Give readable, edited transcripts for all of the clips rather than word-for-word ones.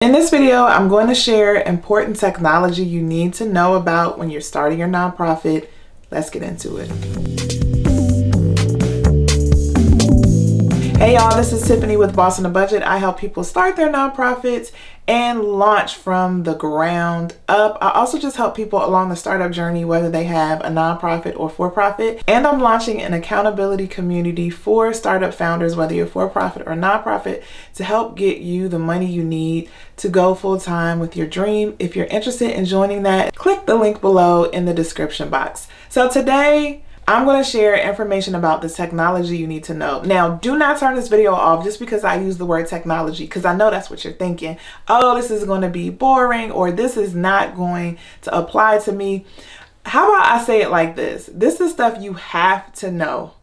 In this video, I'm going to share important technology you need to know about when you're starting your nonprofit. Let's get into it. Hey y'all, this is Tiffany with Boss on a Budget. I help people start their nonprofits and launch from the ground up. I also just help people along the startup journey, whether they have a nonprofit or for-profit. And I'm launching an accountability community for startup founders, whether you're for-profit or nonprofit, to help get you the money you need to go full-time with your dream. If you're interested in joining that, click the link below in the description box. So today, I'm going to share information about the technology you need to know. Now, do not turn this video off just because I use the word technology, because I know that's what you're thinking. Oh, this is going to be boring, or this is not going to apply to me. How about I say it like this? This is stuff you have to know.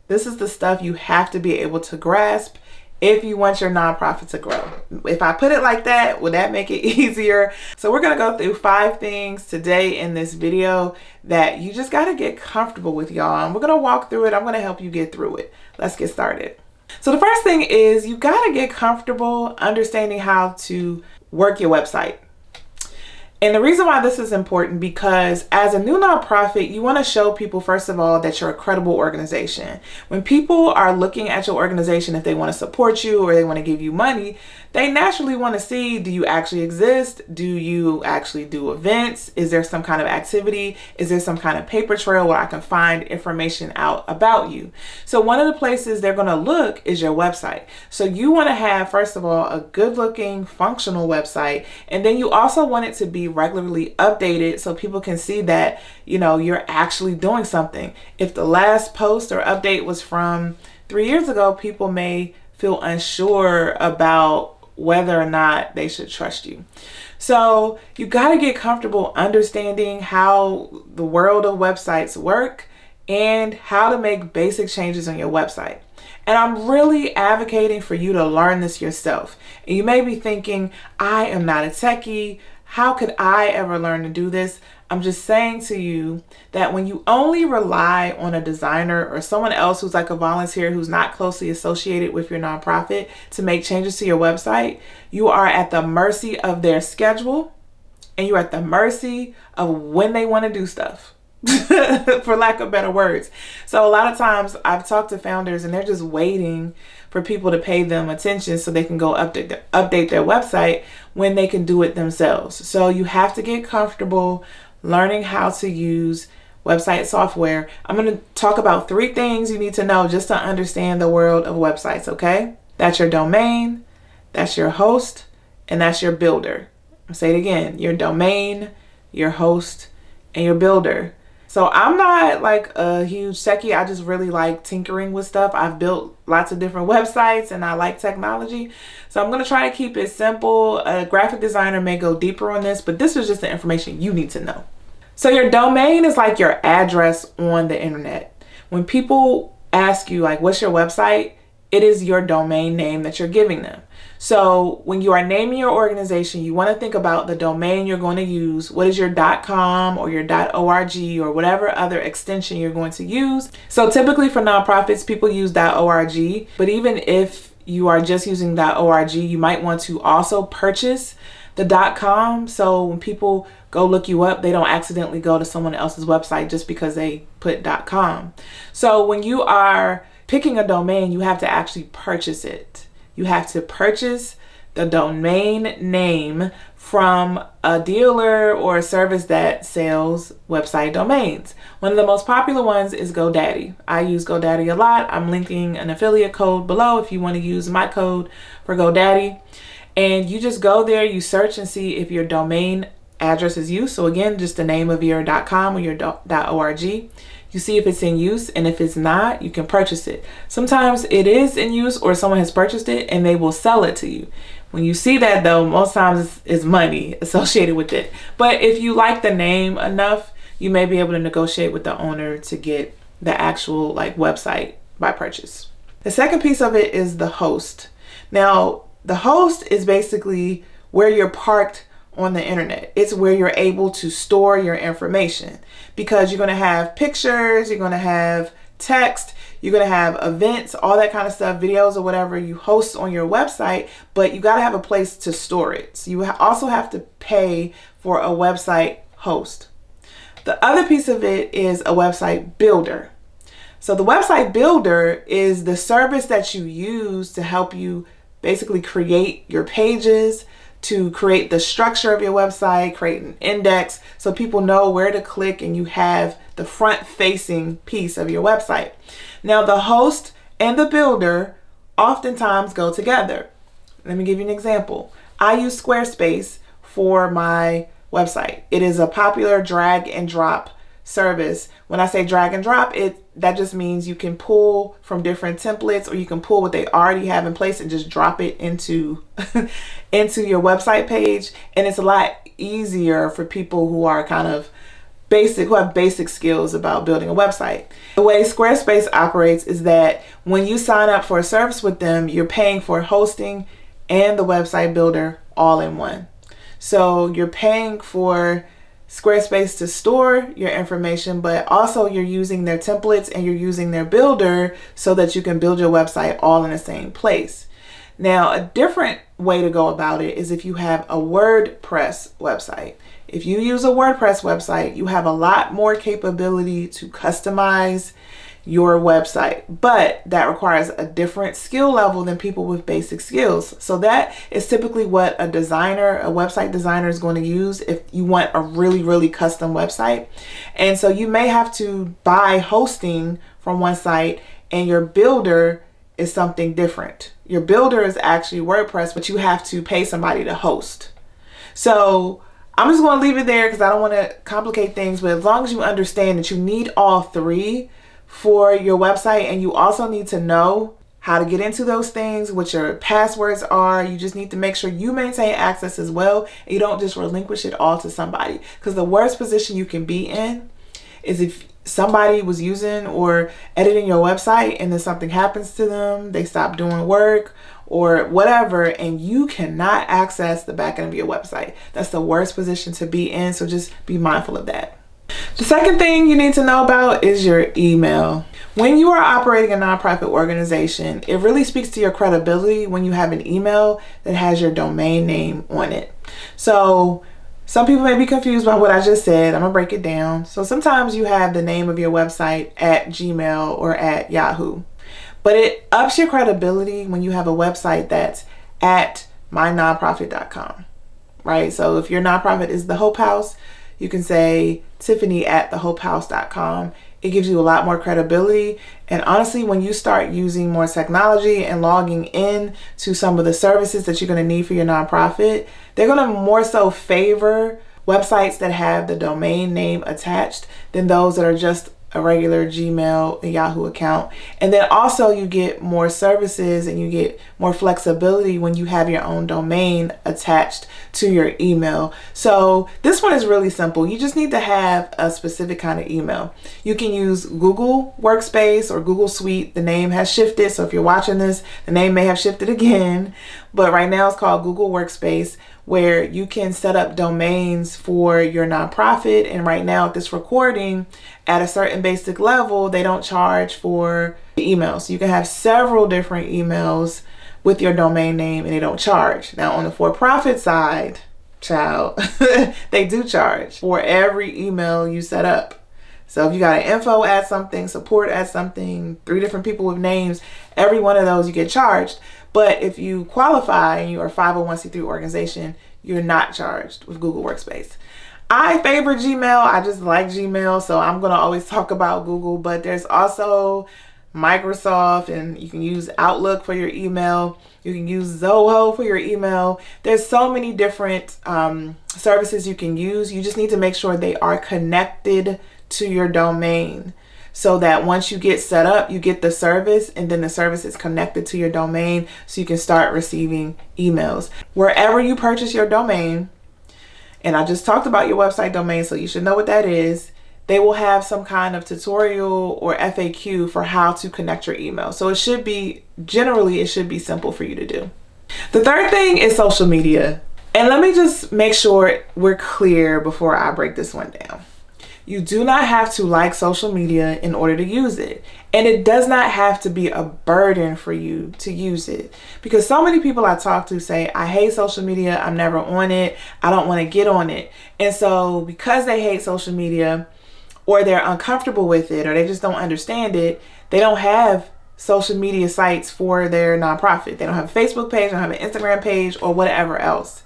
This is the stuff you have to be able to grasp if you want your nonprofit to grow. If I put it like that, would that make it easier? So we're gonna go through 5 things today in this video that you just gotta get comfortable with, y'all. And we're gonna walk through it. I'm gonna help you get through it. Let's get started. So the first thing is you gotta get comfortable understanding how to work your website. And the reason why this is important, because as a new nonprofit, you want to show people, first of all, that you're a credible organization. When people are looking at your organization, if they want to support you or they want to give you money, they naturally want to see, do you actually exist? Do you actually do events? Is there some kind of activity? Is there some kind of paper trail where I can find information out about you? So one of the places they're going to look is your website. So you want to have, first of all, a good looking, functional website. And then you also want it to be regularly updated so people can see that, you know, you're actually doing something. If the last post or update was from 3 years ago, people may feel unsure about whether or not they should trust you. So you got to get comfortable understanding how the world of websites work and how to make basic changes on your website. And I'm really advocating for you to learn this yourself. And you may be thinking, I am not a techie. How could I ever learn to do this? I'm just saying to you that when you only rely on a designer or someone else who's like a volunteer who's not closely associated with your nonprofit to make changes to your website, you are at the mercy of their schedule and you're at the mercy of when they want to do stuff, for lack of better words. So a lot of times I've talked to founders and they're just waiting for people to pay them attention so they can go update their website when they can do it themselves. So you have to get comfortable learning how to use website software. I'm going to talk about 3 things you need to know just to understand the world of websites, okay? That's your domain, that's your host, and that's your builder. I'll say it again, your domain, your host, and your builder. So I'm not like a huge techie. I just really like tinkering with stuff. I've built lots of different websites and I like technology. So I'm going to try to keep it simple. A graphic designer may go deeper on this, but this is just the information you need to know. So your domain is like your address on the internet. When people ask you like, what's your website? It is your domain name that you're giving them. So when you are naming your organization, you want to think about the domain you're going to use. What is your .com or your .org or whatever other extension you're going to use? So typically for nonprofits, people use .org, but even if you are just using .org, you might want to also purchase the .com. So when people go look you up, they don't accidentally go to someone else's website just because they put .com. So when you are picking a domain, you have to actually purchase it. You have to purchase the domain name from a dealer or a service that sells website domains. One of the most popular ones is GoDaddy. I use GoDaddy a lot. I'm linking an affiliate code below if you want to use my code for GoDaddy. And you just go there, you search and see if your domain address is used. So again, just the name of your .com or your .org. You see if it's in use, and if it's not, you can purchase it. Sometimes it is in use or someone has purchased it and they will sell it to you. When you see that though, most times it's money associated with it. But if you like the name enough, you may be able to negotiate with the owner to get the actual like website by purchase. The second piece of it is the host. Now, the host is basically where you're parked on the internet. It's where you're able to store your information because you're going to have pictures, you're going to have text, You're going to have events, all that kind of stuff, videos or whatever you host on your website, but you got to have a place to store it. So you also have to pay for a website host. The other piece of it is a website builder. So the website builder is the service that you use to help you basically create your pages, to create the structure of your website, create an index so people know where to click and you have the front facing piece of your website. Now the host and the builder oftentimes go together. Let me give you an example. I use Squarespace for my website. It is a popular drag and drop service. When I say drag and drop, that just means you can pull from different templates, or you can pull what they already have in place and just drop it into into your website page. And it's a lot easier for people who are kind of who have basic skills about building a website. The way Squarespace operates is that when you sign up for a service with them, you're paying for hosting and the website builder all in one. So you're paying for Squarespace to store your information, but also you're using their templates and you're using their builder so that you can build your website all in the same place. Now, a different way to go about it is if you have a WordPress website. If you use a WordPress website, you have a lot more capability to customize your website, but that requires a different skill level than people with basic skills. So that is typically what a website designer is going to use if you want a really, really custom website. And so you may have to buy hosting from one site and your builder is something different. Your builder is actually WordPress, but you have to pay somebody to host. So I'm just going to leave it there because I don't want to complicate things, but as long as you understand that you need all three for your website, and you also need to know how to get into those things, what your passwords are. You just need to make sure you maintain access as well, and you don't just relinquish it all to somebody, because the worst position you can be in is if somebody was using or editing your website and then something happens to them, they stop doing work or whatever, and you cannot access the back end of your website. That's the worst position to be in, so just be mindful of that. The second thing you need to know about is your email. When you are operating a nonprofit organization, it really speaks to your credibility when you have an email that has your domain name on it. So some people may be confused by what I just said. I'm gonna break it down. So sometimes you have the name of your website at Gmail or at Yahoo, but it ups your credibility when you have a website that's at mynonprofit.com, right? So if your nonprofit is the Hope House, you can say Tiffany at thehopehouse.com. It gives you a lot more credibility. And honestly, when you start using more technology and logging in to some of the services that you're going to need for your nonprofit, they're going to more so favor websites that have the domain name attached than those that are just a regular Gmail and Yahoo account. And then also you get more services and you get more flexibility when you have your own domain attached to your email. So this one is really simple. You just need to have a specific kind of email. You can use Google Workspace or Google Suite. The name has shifted, so if you're watching this, the name may have shifted again, but right now it's called Google Workspace, where you can set up domains for your nonprofit. And right now at this recording, at a certain basic level, they don't charge for the email. So you can have several different emails with your domain name and they don't charge. Now on the for-profit side, child, they do charge for every email you set up. So if you got an info at something, support at something, 3 different people with names, every one of those you get charged. But if you qualify and you're a 501c3 organization, you're not charged with Google Workspace. I favor Gmail. I just like Gmail, so I'm going to always talk about Google. But there's also Microsoft, and you can use Outlook for your email. You can use Zoho for your email. There's so many different services you can use. You just need to make sure they are connected to your domain, so that once you get set up, you get the service, and then the service is connected to your domain so you can start receiving emails. Wherever you purchase your domain, and I just talked about your website domain, so you should know what that is, they will have some kind of tutorial or FAQ for how to connect your email. So it should be simple for you to do. The third thing is social media. And let me just make sure we're clear before I break this one down. You do not have to like social media in order to use it. And it does not have to be a burden for you to use it. Because so many people I talk to say, I hate social media, I'm never on it, I don't want to get on it. And so because they hate social media, or they're uncomfortable with it, or they just don't understand it, they don't have social media sites for their nonprofit. They don't have a Facebook page, they don't have an Instagram page, or whatever else.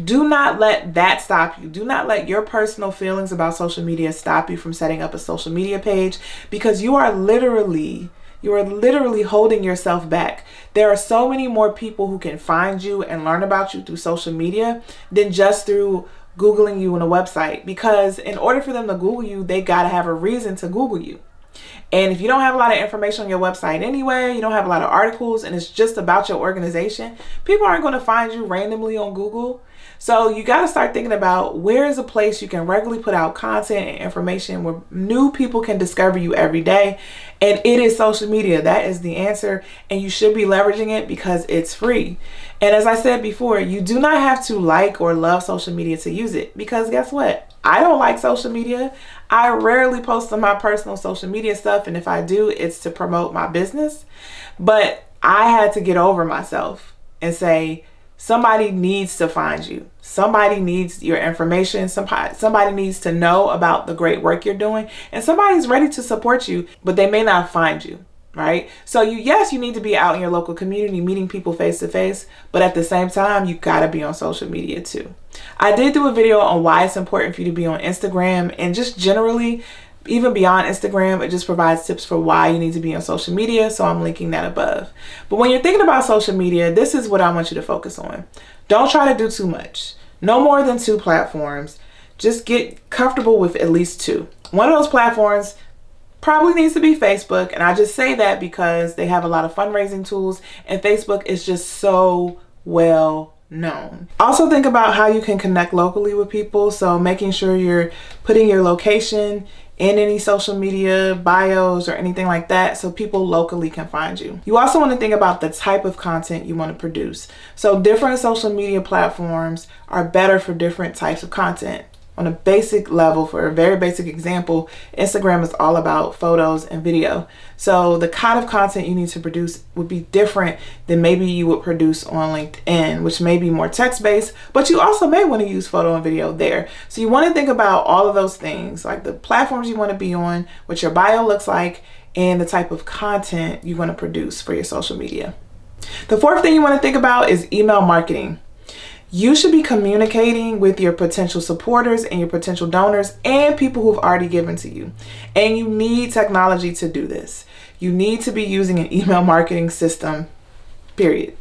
Do not let that stop you. Do not let your personal feelings about social media stop you from setting up a social media page, because you are literally holding yourself back. There are so many more people who can find you and learn about you through social media than just through Googling you on a website, because in order for them to Google you, they got to have a reason to Google you. And if you don't have a lot of information on your website anyway, you don't have a lot of articles, and it's just about your organization, people aren't going to find you randomly on Google. So you got to start thinking about, where is a place you can regularly put out content and information where new people can discover you every day. And it is social media. That is the answer. And you should be leveraging it because it's free. And as I said before, you do not have to like or love social media to use it, because guess what? I don't like social media. I rarely post on my personal social media stuff. And if I do, it's to promote my business. But I had to get over myself and say, somebody needs to find you. Somebody needs your information. Somebody needs to know about the great work you're doing. And somebody's ready to support you, but they may not find you, right? So yes, you need to be out in your local community, meeting people face to face. But at the same time, you got to be on social media too. I did do a video on why it's important for you to be on Instagram, and just generally, even beyond Instagram, it just provides tips for why you need to be on social media. So I'm linking that above. But when you're thinking about social media, this is what I want you to focus on. Don't try to do too much. No more than 2 platforms. Just get comfortable with at least 2. One of those platforms probably needs to be Facebook. And I just say that because they have a lot of fundraising tools, and Facebook is just so well known. Also think about how you can connect locally with people. So making sure you're putting your location in any social media bios or anything like that, so people locally can find you. You also want to think about the type of content you want to produce. So different social media platforms are better for different types of content. On a basic level, for a very basic example, Instagram is all about photos and video. So the kind of content you need to produce would be different than maybe you would produce on LinkedIn, which may be more text-based, but you also may want to use photo and video there. So you want to think about all of those things, like the platforms you want to be on, what your bio looks like, and the type of content you want to produce for your social media. The 4th thing you want to think about is email marketing. You should be communicating with your potential supporters and your potential donors and people who've already given to you. And you need technology to do this. You need to be using an email marketing system, period.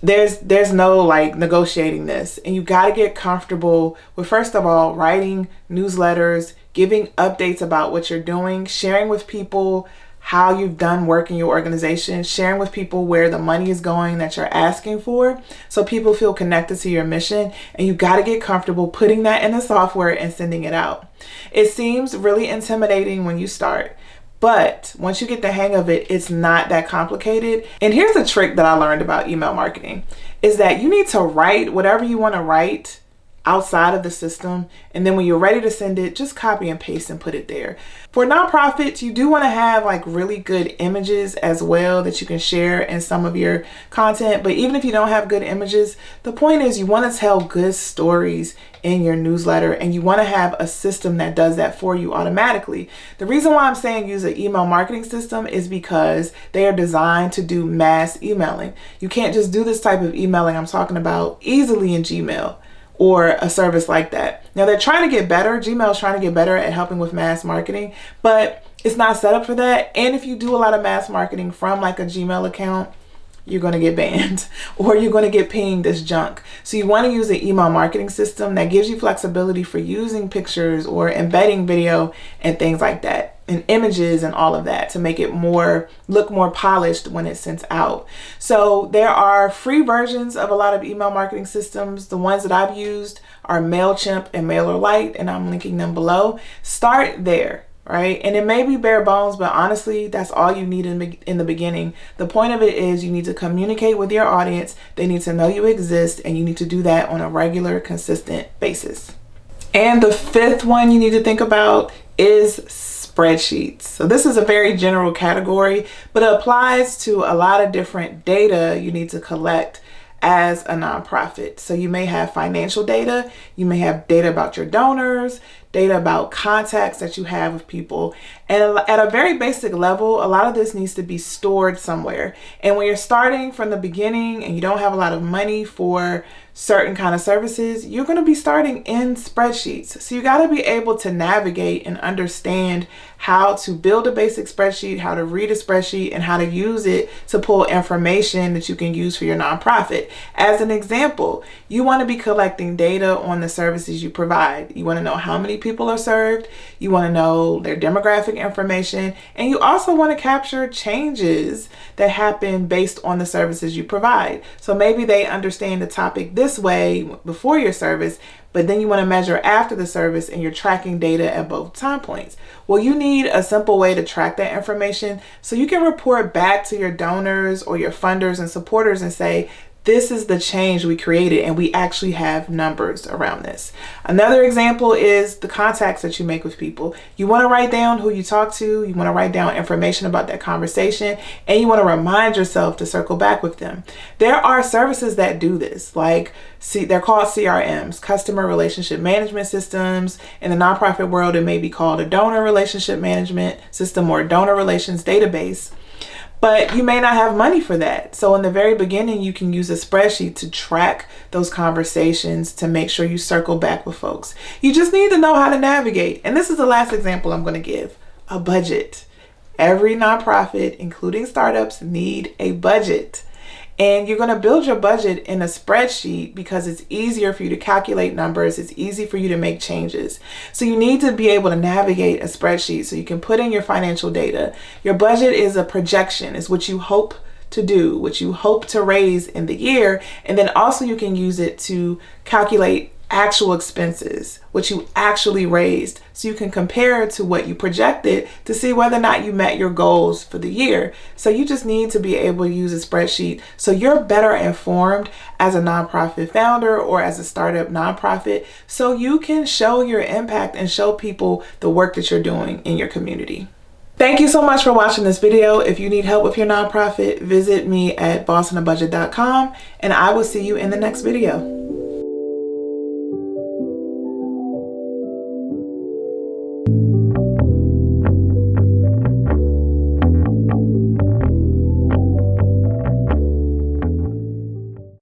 There's no negotiating this. And you got to get comfortable with, first of all, writing newsletters, giving updates about what you're doing, sharing with people how you've done work in your organization, sharing with people where the money is going that you're asking for, so people feel connected to your mission. And you got to get comfortable putting that in the software and sending it out. It seems really intimidating when you start, but once you get the hang of it, it's not that complicated. And here's a trick that I learned about email marketing, is that you need to write whatever you want to write outside of the system, and then when you're ready to send it, just copy and paste and put it there. For nonprofits, you do want to have really good images as well that you can share in some of your content. But even if you don't have good images, the point is you want to tell good stories in your newsletter, and you want to have a system that does that for you automatically. The reason why I'm saying use an email marketing system is because they are designed to do mass emailing. You can't just do this type of emailing I'm talking about easily in Gmail or a service like that. Now they're trying to get better. Gmail is trying to get better at helping with mass marketing, but it's not set up for that. And if you do a lot of mass marketing from a Gmail account, you're going to get banned or you're going to get pinged as junk. So you want to use an email marketing system that gives you flexibility for using pictures or embedding video and things like that, and images and all of that, to make it look more polished when it's sent out. So there are free versions of a lot of email marketing systems. The ones that I've used are MailChimp and MailerLite, and I'm linking them below. Start there. Right? And it may be bare bones, but honestly, that's all you need in the beginning. The point of it is you need to communicate with your audience. They need to know you exist, and you need to do that on a regular, consistent basis. And the 5th one you need to think about is spreadsheets. So this is a very general category, but it applies to a lot of different data you need to collect as a nonprofit. So you may have financial data, you may have data about your donors, data about contacts that you have with people. And at a very basic level, a lot of this needs to be stored somewhere. And when you're starting from the beginning and you don't have a lot of money for certain kind of services, you're going to be starting in spreadsheets. So you got to be able to navigate and understand how to build a basic spreadsheet, how to read a spreadsheet, and how to use it to pull information that you can use for your nonprofit. As an example, you want to be collecting data on the services you provide. You want to know how many people are served, you want to know their demographic information, and you also want to capture changes that happen based on the services you provide. So maybe they understand the topic this way before your service, but then you want to measure after the service and you're tracking data at both time points. Well, you need a simple way to track that information so you can report back to your donors or your funders and supporters and say, this is the change we created, and we actually have numbers around this. Another example is the contacts that you make with people. You want to write down who you talk to, you want to write down information about that conversation, and you want to remind yourself to circle back with them. There are services that do this, like they're called CRMs, customer relationship management systems. In the nonprofit world, it may be called a donor relationship management system or a donor relations database. But you may not have money for that. So in the very beginning, you can use a spreadsheet to track those conversations to make sure you circle back with folks. You just need to know how to navigate. And this is the last example I'm going to give, a budget. Every nonprofit, including startups, need a budget. And you're going to build your budget in a spreadsheet because it's easier for you to calculate numbers. It's easy for you to make changes. So you need to be able to navigate a spreadsheet so you can put in your financial data. Your budget is a projection. It's what you hope to do, what you hope to raise in the year. And then also you can use it to calculate actual expenses, what you actually raised, so you can compare to what you projected to see whether or not you met your goals for the year. So you just need to be able to use a spreadsheet so you're better informed as a nonprofit founder or as a startup nonprofit, so you can show your impact and show people the work that you're doing in your community. Thank you so much for watching this video. If you need help with your nonprofit, visit me at bossonabudget.com, and I will see you in the next video.